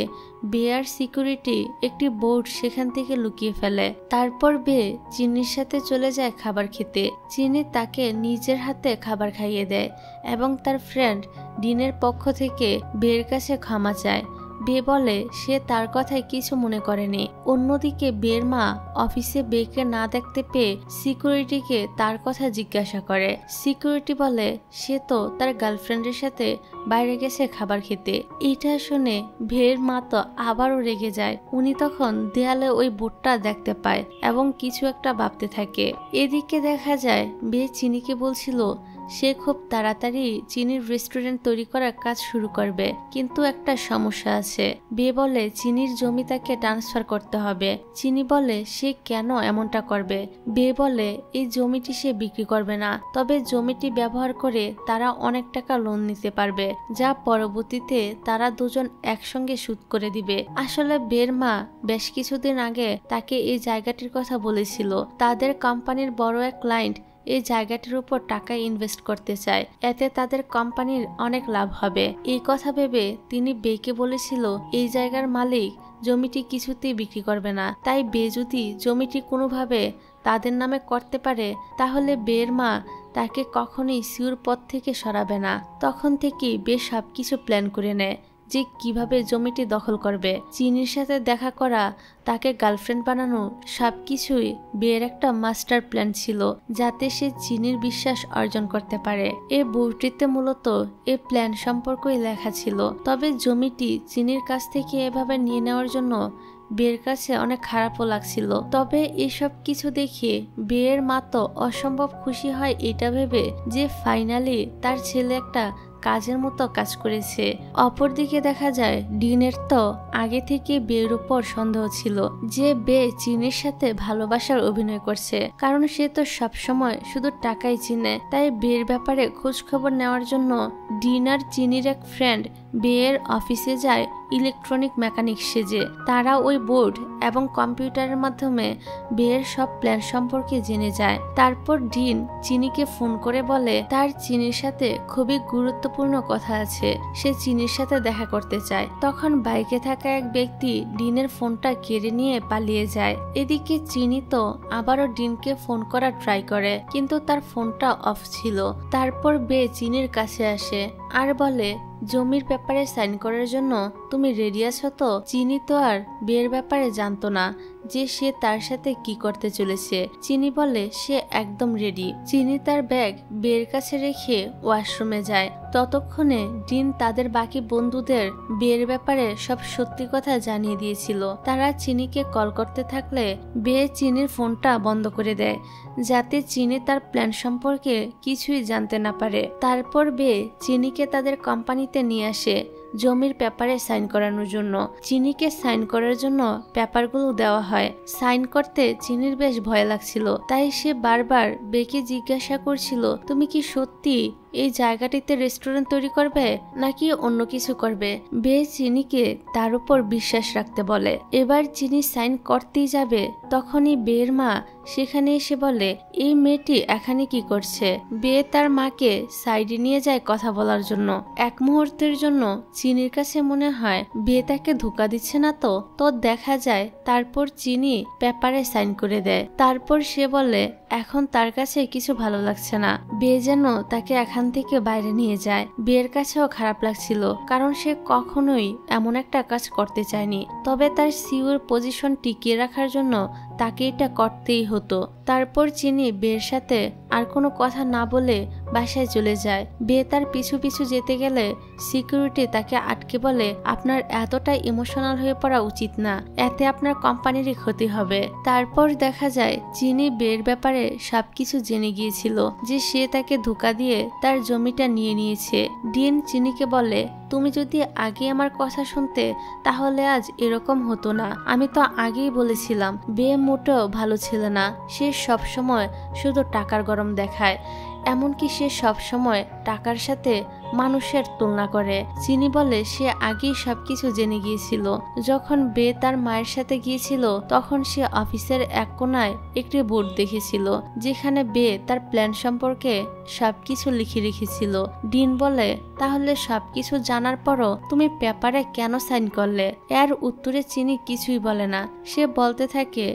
বে আর সিকিউরিটি একটি বোর্ড সেখান থেকে লুকিয়ে ফেলে। তারপর বে চিনির সাথে চলে যায় খাবার খেতে। চিনি তাকে নিজের হাতে খাবার খাইয়ে দেয় এবং তার ফ্রেন্ড ডিনের পক্ষ থেকে বের কাছে ক্ষমা চায়। বে বলে সে তার কথায় কিছু মনে করেনি। অন্যদিকে বের মা অফিসে বেকে না দেখতে পেয়ে সিকিউরিটিকে তার কথা জিজ্ঞাসা করে। সিকিউরিটি বলে সে তো তার গার্লফ্রেন্ডের সাথে বাইরে গেছে খাবার খেতে। এটা শুনে বের মা তো আবারও রেগে যায়। উনি তখন দেয়ালে ওই বোর্ডটা দেখতে পায় এবং কিছু একটা ভাবতে থাকে। এদিকে দেখা যায় বে চিনিকে বলছিল সে খুব তাড়াতাড়ি চিনির রেস্টুরেন্ট তৈরি করার কাজ শুরু করবে, কিন্তু একটা সমস্যা আছে। বে বলে চিনির জমি তাকে ট্রান্সফার করতে হবে। চিনি বলে সে কেন এমনটা করবে। বে বলে এই জমিটি সে বিক্রি করবে না, তবে জমিটি ব্যবহার করে তারা অনেক টাকা লোন নিতে পারবে, যা পরবর্তীতে তারা দুজন একসঙ্গে শোধ করে দিবে। আসলে বের মা বেশ কিছুদিন আগে তাকে এই জায়গাটির কথা বলেছিল। তাদের কোম্পানির বড় এক ক্লায়েন্ট এই জায়গাটির উপর টাকা ইনভেস্ট করতে চায়, এতে তাদের কোম্পানির অনেক লাভ হবে। এই কথা ভেবে তিনি বেকে বলেছিল এই জায়গার মালিক জমিটি কিছুতেই বিক্রি করবে না, তাই বে যদি জমিটি কোনোভাবে তাদের নামে করতে পারে তাহলে বের মা তাকে কখনোই সিউর পথ থেকে সরাবে না। তখন থেকেই বে সবকিছু প্ল্যান করে নেয় যে কিভাবে জমিটি দখল করবে। চিনির সাথে দেখা করা, তাকে গার্লফ্রেন্ড বানানো, সবকিছুই বের একটা মাস্টার প্ল্যান ছিল, যাতে সে চিনির বিশ্বাস অর্জন করতে পারে। এই বইটিতে মূলত এই প্ল্যান সম্পর্কই লেখা ছিল। তবে জমিটি চিনির কাছ থেকে এভাবে নিয়ে নেওয়ার জন্য বের কাছে অনেক খারাপও লাগছিল। তবে এসব কিছু দেখে বের মা তো অসম্ভব খুশি হয় এটা ভেবে যে ফাইনালি তার ছেলে একটা কাজের মতো কাজ করেছে। অপরদিকে দেখা যায় ডিনের তো আগে থেকে বের উপর সন্দেহ ছিল যে বে চিনির সাথে ভালোবাসার অভিনয় করছে, কারণ সে তো সবসময় শুধু টাকাই চিনে। তাই বের ব্যাপারে খোঁজ খবর নেওয়ার জন্য ডিন আর চিনির এক ফ্রেন্ড বের অফিসে যায় ইলেকট্রনিক মেকানিক সেজে। তারা ওই বোর্ড এবং কম্পিউটারের মাধ্যমে বের সব প্ল্যান সম্পর্কে জেনে যায়। তারপর ডিন চিনিকে ফোন করে বলে তার চিনির সাথে খুবই গুরুত্বপূর্ণ কথা আছে, সে চিনির সাথে দেখা করতে চায়। তখন বাইকে থাকা এক ব্যক্তি ডিনের ফোনটা কেড়ে নিয়ে পালিয়ে যায়। এদিকে চিনি তো আবারও ডিনকে ফোন করার ট্রাই করে, কিন্তু তার ফোনটা অফ ছিল। তারপর বে চিনির কাছে আসে আর বলে জমির ব্যাপারে সাইন করার জন্য তুমি রেডি আছো তো? চিনি তো আর বের ব্যাপারে জানতো না যে সে তার সাথে কি করতে চলেছে। চিনি বলে সে একদম রেডি। চিনি তার ব্যাগ বের কাছে রেখে ওয়াশরুমে যায়। ততক্ষণে ডিন তাদের বাকি বন্ধুদের বের ব্যাপারে সব সত্যি কথা জানিয়ে দিয়েছিল। তারা চিনিকে কল করতে থাকলে বে চিনির ফোনটা বন্ধ করে দেয়, যাতে চিনি তার প্ল্যান সম্পর্কে কিছুই জানতে না পারে। তারপর বে চিনিকে তাদের কোম্পানিতে নিয়ে আসে জমির পেপারে সাইন করানোর জন্য। চিনিকে সাইন করার জন্য পেপারগুলো দেওয়া হয়। সাইন করতে চিনির বেশ ভয় লাগছিল, তাই সে বারবার বেকে জিজ্ঞাসা করছিল তুমি কি সত্যি এই জায়গাটিতে রেস্টুরেন্ট তৈরি করবে নাকি অন্য কিছু করবে। বে চিনিকে তার উপর বিশ্বাস রাখতে বলে। এবার চিনি সাইন করতেই যাবে, তখনই বের মা সেখানে এসে বলে এই মেয়েটি এখানে কি করছে। বে তার মাকে সাইডে নিয়ে যায় কথা বলার জন্য। এক মুহূর্তের জন্য চিনির কাছে মনে হয় বে তাকে ধোঁকা দিচ্ছে না তো দেখা যায় তারপর চিনি পেপারে সাইন করে দেয়। তারপর সে বলে এখন তার কাছে কিছু ভালো লাগছে না, বে যেন তাকে এখান থেকে বাইরে নিয়ে যায়। বের কাছেও খারাপ লাগছিল, কারণ সে কখনোই এমন একটা কাজ করতে চায়নি। তবে তার সিওর পজিশন টিকিয়ে রাখার জন্য তাকে এটা করতেই হতো। তারপর চিনি বের সাথে আর কোনো কথা না বলে বাসায় চলে যায়। বে তার পিছু পিছু যেতে গেলে সিকিউরিটি তাকে আটকে বলে আপনার এতটা ইমোশনাল হয়ে পড়া উচিত না, এতে আপনার কোম্পানিরই ক্ষতি হবে। তারপর দেখা যায় চিনি বের ব্যাপারে সবকিছু জেনে গিয়েছিল যে সে তাকে ধোঁকা দিয়ে তার জমিটা নিয়ে নিয়েছে। ডিন চিনিকে বলে তুমি যদি আগে আমার কথা শুনতে তাহলে আজ এরকম হতো না। আমি তো আগেই বলেছিলাম বে মোটেও ভালো ছিল না, সে সব সময় শুধু টাকার গরম দেখায়, এমনকি সে সব সময় টাকার সাথে মানুষের তুলনা করে। চিনি বলে সে আগেই সবকিছু জেনে গিয়েছিল। যখন বে তার মায়ের সাথে গিয়েছিল তখন সে অফিসের এক কোনায় একটি বোর্ড দেখেছিল যেখানে বে তার প্ল্যান সম্পর্কে সবকিছু লিখে রেখেছিল। ডিন বলে তাহলে সবকিছু জানার পরও তুমি পেপারে কেন সাইন করলে? এর উত্তরে চিনি কিছুই বলে না। সে বলতে থাকে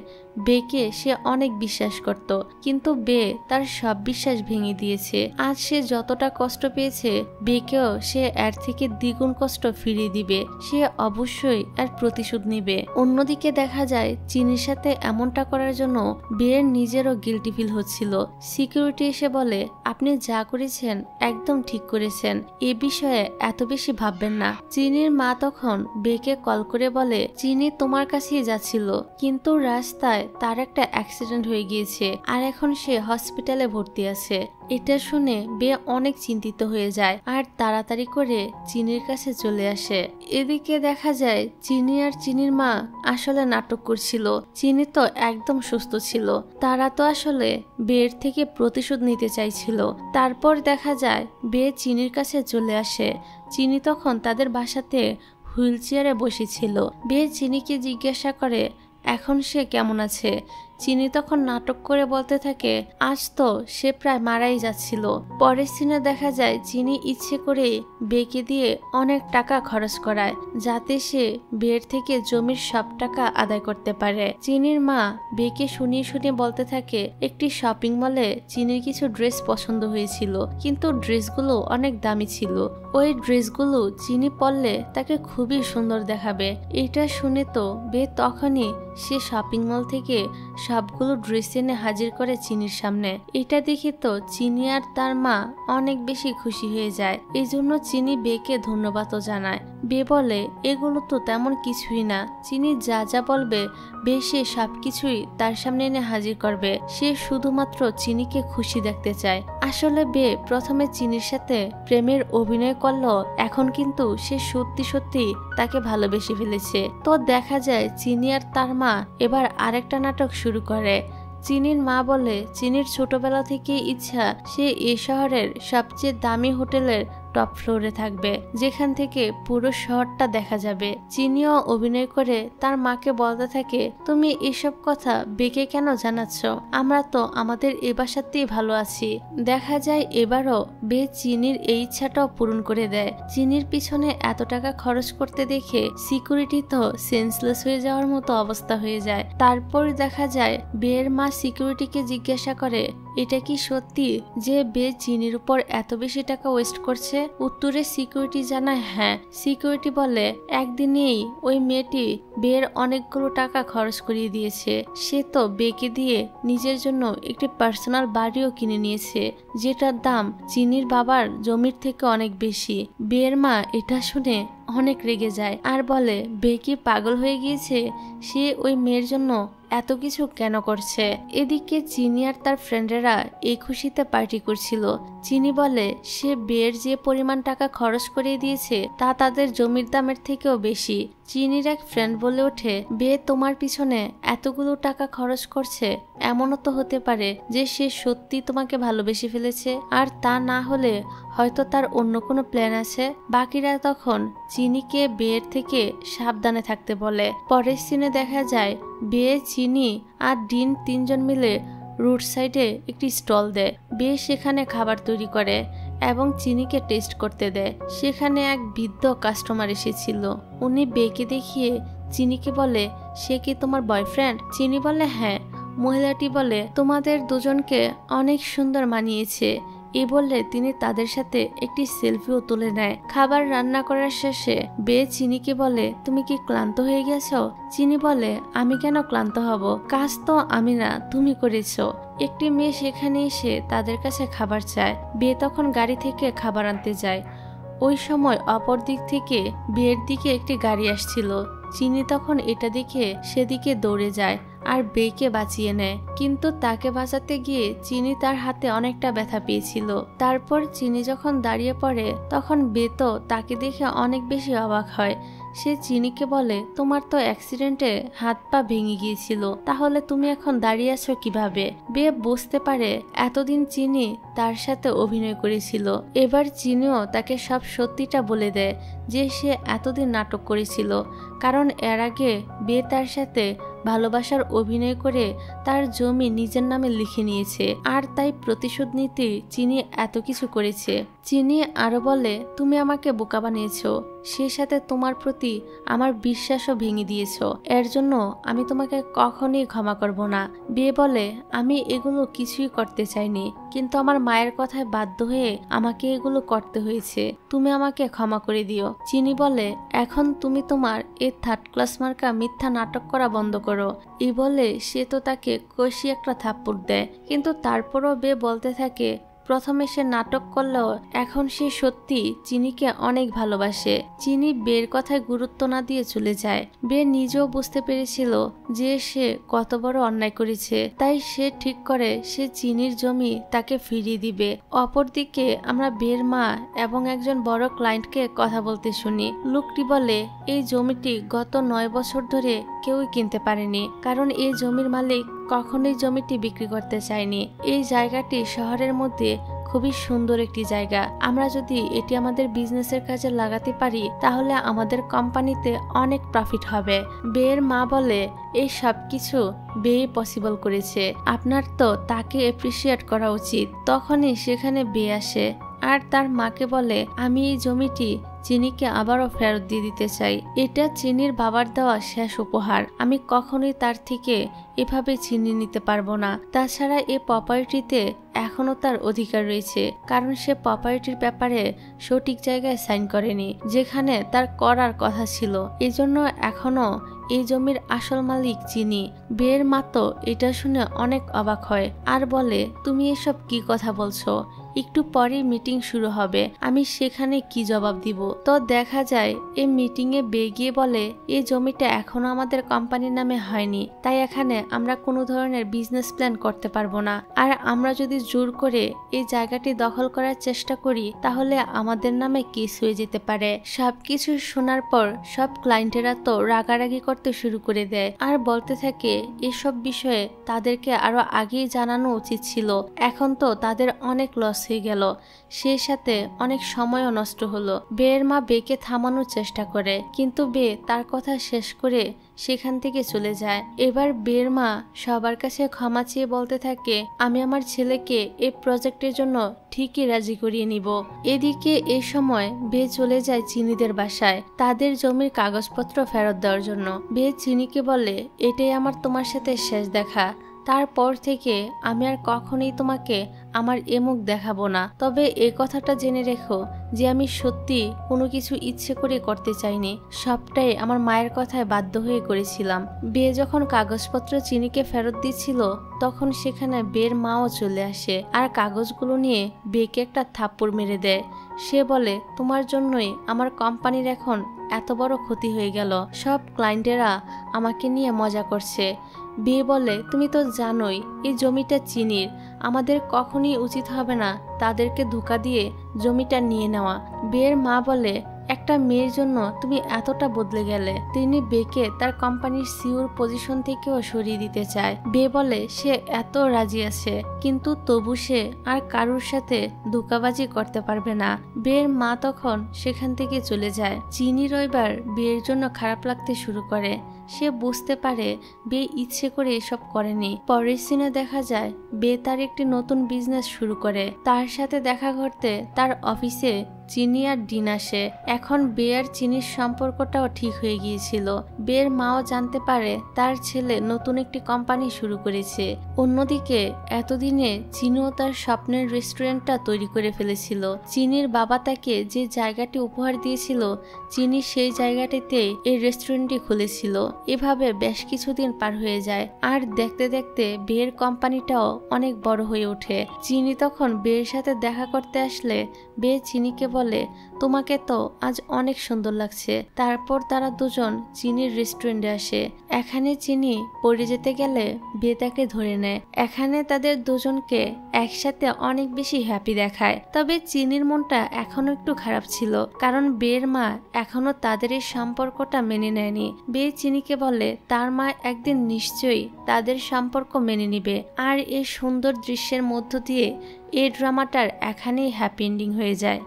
বেকে সে অনেক বিশ্বাস করত, কিন্তু বে তার সব বিশ্বাস ভেঙে দিয়েছে। আজ সে যতটা কষ্ট পেয়েছে বেকেও সে এর থেকে দ্বিগুণ কষ্ট ফিরিয়ে দিবে। সে অবশ্যই এর প্রতিশোধ নেবে। অন্যদিকে দেখা যায় চিনির সাথে এমনটা করার জন্য বের নিজেরও গিল্টি ফিল হচ্ছিল। সিকিউরিটি এসে বলে, আপনি যা করেছেন একদম ঠিক করেছেন, এ বিষয়ে এত বেশি ভাববেন না। চিনির মা তখন বেকে কল করে বলে, চিনি তোমার কাছেই যাচ্ছিল, কিন্তু রাস্তায় তার একটা অ্যাক্সিডেন্ট হয়ে গিয়েছে আর এখন সে হসপিটালে ভর্তি আছে। এটা শুনে বে অনেক চিন্তিত হয়ে যায় আর তাড়াতাড়ি করে চিনির কাছে চলে আসে। এদিকে দেখা যায় চিনি আর চিনির মা আসলে নাটক করছিল। চিনি তো একদম সুস্থ ছিল, তারা তো আসলে বের থেকে প্রতিশোধ নিতে চাইছিল। তারপর দেখা যায় বে চিনির কাছে চলে আসে। চিনি তখন তাদের বাসাতে হুইল চেয়ারে বসেছিল। বে চিনিকে জিজ্ঞাসা করে এখন সে কেমন আছে। চিনি তখন নাটক করে বলতে থাকে, আজ তো সে প্রায় মারাই যাচ্ছিল। পরের সিনে দেখা যায় চিনি ইচ্ছে করে বেকে দিয়ে অনেক টাকা খরচ করায় যাতে সে বের থেকে জমির সব টাকা আদায় করতে পারে। চিনির মা বেকে শুনিয়ে শুনিয়ে বলতে থাকে, একটি শপিং মলে চিনির কিছু ড্রেস পছন্দ হয়েছিল, কিন্তু ড্রেসগুলো অনেক দামি ছিল। ওই ড্রেসগুলো চিনি পরলে তাকে খুবই সুন্দর দেখাবে। এটা শুনে তো বে তখনই সে শপিং মল থেকে সবগুলো ড্রেস এনে হাজির করে চিনির সামনে। এটা দেখে তো চিনি আর তার মা অনেক বেশি খুশি হয়ে যায়। এই জন্য চিনি বেকে ধন্যবাদও জানায়। বে বলে, এগুলো তো তেমন কিছুই না, চিনি যা যা বলবে বে সে সবকিছুই তার সামনে এনে হাজির করবে। সে শুধুমাত্র চিনিকে খুশি দেখতে চায়। আসলে বে প্রথমে চিনির সাথে প্রেমের অভিনয় করলো, এখন কিন্তু সে সত্যি সত্যি তাকে ভালোবেসে ফেলেছে। তো দেখা যায় চিনি আর তার মা এবার আরেকটা নাটক শুরু করে। চিনির মা বলে, চিনির ছোটবেলা থেকে ইচ্ছা সে এই শহরের সবচেয়ে দামি হোটেলের টপ ফ্লোরে থাকবে, যেখান থেকে পুরো শহরটা দেখা যাবে। চিনিও অভিনয় করে তার মাকে বলতে থাকে, তুমি এসব কথা বেকে কেন জানাচ্ছ, আমরা তো আমাদের এ বাসাতেই ভালো আছি। দেখা যায় এবারও বে চিনির এই ইচ্ছাটাও পূরণ করে দেয়। চিনির পিছনে এত টাকা খরচ করতে দেখে সিকিউরিটি তো সেন্সলেস হয়ে যাওয়ার মতো অবস্থা হয়ে যায়। তারপর দেখা যায় বের মা সিকিউরিটিকে জিজ্ঞাসা করে, এটা কি সত্যি যে বে চিনির উপর এত বেশি টাকা ওয়েস্ট করছে? উত্তরে সিকিউরিটি জানায় হ্যাঁ। সিকিউরিটি বলে, একদিনেই ওই মেয়েটি বের অনেকগুলো টাকা খরচ করিয়ে দিয়েছে। সে তো বেকে দিয়ে নিজের জন্য একটি পার্সোনাল বাড়িও কিনে নিয়েছে, যেটার দাম চিনির বাবার জমির থেকে অনেক বেশি। বের মা এটা শুনে অনেক রেগে যায় আর বলে, বে কি পাগল হয়ে গিয়েছে? সে ওই মেয়ের জন্য এত কিছু কেন করছে? এদিকে চিনি আর তার ফ্রেন্ডেরা এই খুশিতে পার্টি করছিল। চিনি বলে, সে বের যে পরিমাণ টাকা খরচ করে দিয়েছে তা তাদের জমির দামের থেকেও বেশি। চিনির এক ফ্রেন্ড বলে ওঠে, বে তোমার পিছনে এতগুলো টাকা খরচ করছে, এমনও তো হতে পারে যে সে সত্যি তোমাকে ভালোবেসে ফেলেছে, আর তা না হলে হয়তো তার অন্য কোনো প্ল্যান আছে। বাকিরা তখন চিনিকে বের থেকে সাবধানে থাকতে বলে। পরের সিনে দেখা যায় বে, চিনি আর ডিন তিনজন মিলে রোড সাইডে একটি স্টল দেয়। বে সেখানে খাবার তৈরি করে এবং চিনিকে টেস্ট করতে দেয়। সেখানে এক বৃদ্ধ কাস্টমার এসেছিল। উনি বেকে দেখিয়ে চিনিকে বলে, সে কি তোমার বয়ফ্রেন্ড? চিনি বলে হ্যাঁ। মহিলাটি বলে, তোমাদের দুজনকে অনেক সুন্দর মানিয়েছে। এই বললে তিনি তাদের সাথে একটি সেলফিও তুলে নেয়। খাবার রান্না করার শেষে বে চিনিকে বলে, তুমি কি ক্লান্ত হয়ে গেছো? চিনি বলে, আমি কেন ক্লান্ত হব, কাজ তো আমি না তুমি করেছো। একটি মেয়ে সেখানে এসে তাদের কাছে খাবার চায়। বে তখন গাড়ি থেকে খাবার আনতে যায়। ওই সময় অপর দিক থেকে বিয়ের দিকে একটি গাড়ি আসছিল। চিনি তখন এটা দেখে সেদিকে দৌড়ে যায় আর বেকে বাঁচিয়ে নেয়, কিন্তু তাকে বাঁচাতে গিয়ে চিনি তার হাতে অনেকটা ব্যথা পেয়েছিল। তারপর চিনি যখন দাঁড়িয়ে পড়ে তখন বে তো তাকে দেখে অনেক বেশি অবাক হয়। সে চিনিকে বলে, তোমার তো অ্যাক্সিডেন্টে হাত পা ভেঙে গিয়েছিল, তাহলে তুমি এখন দাঁড়িয়ে আছো কিভাবে? বে বুঝতে পারে এতদিন চিনি তার সাথে অভিনয় করেছিল। এবার চিনিও তাকে সব সত্যিটা বলে দেয় যে সে এতদিন নাটক করেছিল, কারণ এর আগে বে তার সাথে ভালোবাসার অভিনয় করে তার জমি নিজের নামে লিখে নিয়েছে, আর তাই প্রতিশোধ নিতে চিনি এত কিছু করেছে। চিনি আরো বলে, তুমি আমাকে বোকা বানিয়েছো, সে সাথে তোমার প্রতি আমার বিশ্বাসও ভেঙে দিয়েছো। এর জন্য আমি তোমাকে কখনোই ক্ষমা করব না। বিয়ে বলে, আমি এগুলো কিছুই করতে চাইনি, কিন্তু আমার মায়ের কথায় বাধ্য হয়ে আমাকে এগুলো করতে হয়েছে। তুমি আমাকে ক্ষমা করে দিও। চিনি বলে, এখন তুমি তোমার এই থার্ড ক্লাস মার্কা মিথ্যা নাটক করা বন্ধ করো। এই বলে সে তো তাকে কষি একটা থাপ্পড় দেয়, কিন্তু তারপরও বে বলতে থাকে প্রথমে সে নাটক করলেও এখন সে সত্যি চিনিকে অনেক ভালোবাসে। চিনি বের কথায় গুরুত্ব না দিয়ে চলে যায়। বে নিজেও বুঝতে পেরেছিল যে সে কত বড় অন্যায় করেছে, তাই সে ঠিক করে সে চিনির জমি তাকে ফিরিয়ে দিবে। অপরদিকে আমরা বের মা এবং একজন বড় ক্লায়েন্টকে কথা বলতে শুনি। লোকটি বলে, এই জমিটি গত 9 বছর ধরে কেউই কিনতে পারেনি, কারণ এই জমির মালিক কখনোই জমিটি বিক্রি করতে চায়নি। এই জায়গাটি শহরের মধ্যে খুবই সুন্দর একটি জায়গা। আমরা যদি এটি আমাদের বিজনেসের কাজে লাগাতে পারি তাহলে আমাদের কোম্পানিতে অনেক প্রফিট হবে। বের মা বলে, এই সব কিছু বে পসিবল করেছে, আপনার তো তাকে অ্যাপ্রিসিয়েট করা উচিত। তখনই সেখানে বে আসে আর তার মাকে বলে, আমি এই জমিটি চিনিকে আবারও ফেরত দিয়ে দিতে চাই। এটা চিনির বাবার দেওয়া শেষ উপহার। আমি কখনোই তার থেকে এভাবে চিনি নিতে পারবো না। তাছাড়া এই প্রপার্টিতে এখনো তার অধিকার রয়েছে, কারণ সে প্রপার্টির ব্যাপারে সঠিক জায়গায় সাইন করেনি, যেখানে তার করার কথা ছিল। এজন্য এখনো এই জমির আসল মালিক চিনি। বের মা তো এটা শুনে অনেক অবাক হয় আর বলে, তুমি এসব কি কথা বলছো? একটু পরেই মিটিং শুরু হবে, আমি সেখানে কি জবাব দিব? তো দেখা যায় এই মিটিং এ বে গিয়ে বলে, এই জমিটা এখনো আমাদের কোম্পানির নামে হয়নি, তাই এখানে আমরা কোনো ধরনের বিজনেস প্ল্যান করতে পারবো না। আর আমরা যদি জোর করে এই জায়গাটি দখল করার চেষ্টা করি তাহলে আমাদের নামে কেস হয়ে যেতে পারে। সবকিছু শোনার পর সব ক্লায়েন্টেরা তো রাগারাগি করতে শুরু করে দেয় আর বলতে থাকে এসব বিষয়ে তাদেরকে আরো আগেই জানানো উচিত ছিল। এখন তো তাদের অনেক লস হয়ে গেল, সে সাথে অনেক সময়ও নষ্ট হলো। বের মা বেকে থামানোর চেষ্টা করে, কিন্তু বে তার কথা শেষ করে সেখান থেকে চলে যায়। এবার বের মা সবার কাছে ক্ষমা চেয়ে বলতে থাকে, আমি আমার ছেলেকে এই প্রজেক্টের জন্য ঠিকই রাজি করিয়ে নিব। এদিকে এই সময় বে চলে যায় চিনিদের বাসায় তাদের জমির কাগজপত্র ফেরত দেওয়ার জন্য। বে চিনিকে বলে, এটাই আমার তোমার সাথে শেষ দেখা, তারপর থেকে আমি আর কখনোই তোমাকে আমার মুখ দেখাবো না। তবে এই কথাটা জেনে রেখো যে আমি সত্যি কোনো কিছু ইচ্ছে করে করতে চাইনি, সবটাই আমার মায়ের কথায় বাধ্য হয়ে করেছিলাম। বে যখন কাগজপত্র চিনিকে ফেরত দিচ্ছিল তখন সেখানে বের মাও চলে আসে আর কাগজগুলো নিয়ে বেকে একটা থাপ্পড় মেরে দেয়। সে বলে, তোমার জন্যই আমার কোম্পানির এখন এত বড় ক্ষতি হয়ে গেল, সব ক্লায়েন্টেরা আমাকে নিয়ে মজা করছে। বে বলে, তুমি তো জানোই এই জমিটা চিনির, আমাদের কখনই উচিত হবে না তাদেরকে ধোঁকা দিয়ে জমিটা নিয়ে নেওয়া। বের মা বলে, একটা মেয়ের জন্য তুমি এতটা বদলে গেলে। তিনি বেকে তার কোম্পানির সিইওর পজিশন থেকেও সরিয়ে দিতে চায়। বে বলে সে এত রাজি আছে, কিন্তু তবু সে আর কারুর সাথে ধোঁকাবাজি করতে পারবে না। বের মা তখন সেখান থেকে চলে যায়। চিনির এবার বের জন্য খারাপ লাগতে শুরু করে। সে বুঝতে পারে বে ইচ্ছে করে এসব করেনি। পরের সিনে দেখা যায় বে তার একটি নতুন বিজনেস শুরু করে। তার সাথে দেখা করতে তার অফিসে চিনি আর ডিন আসে। এখন বে আর চিনির সম্পর্কটাও ঠিক হয়ে গিয়েছিল। বের মাও জানতে পারে তার ছেলে নতুন একটি কোম্পানি শুরু করেছে। অন্যদিকে এতদিনে চিনিও তার স্বপ্নের রেস্টুরেন্টটা তৈরি করে ফেলেছিল। চিনির বাবা তাকে যে জায়গাটি উপহার দিয়েছিল চিনি সেই জায়গাটিতে এই রেস্টুরেন্টটি খুলেছিল। এভাবে বেশ কিছুদিন পার হয়ে যায় আর দেখতে দেখতে বের কোম্পানিটাও অনেক বড় হয়ে ওঠে। চিনি তখন বের সাথে দেখা করতে আসলে বে চিনিকে বলে, তোমাকে তো আজ অনেক সুন্দর লাগছে। তারপর তারা দুজন চিনির রেস্টুরেন্টে আসে। এখানে চিনি পড়ে যেতে গেলে বে তাকে ধরে নেয়। এখানে তাদের দুজনকে একসাথে অনেক বেশি হ্যাপি দেখায়। তবে চিনির মনটা এখনো একটু খারাপ ছিল, কারণ বের মা এখনো তাদের এই সম্পর্কটা মেনে নেয়নি। বে চিনিকে বলে তার মা একদিন নিশ্চয়ই তাদের সম্পর্ক মেনে নিবে। আর এই সুন্দর দৃশ্যের মধ্য দিয়ে এই ড্রামাটার এখানেই হ্যাপি এন্ডিং হয়ে যায়।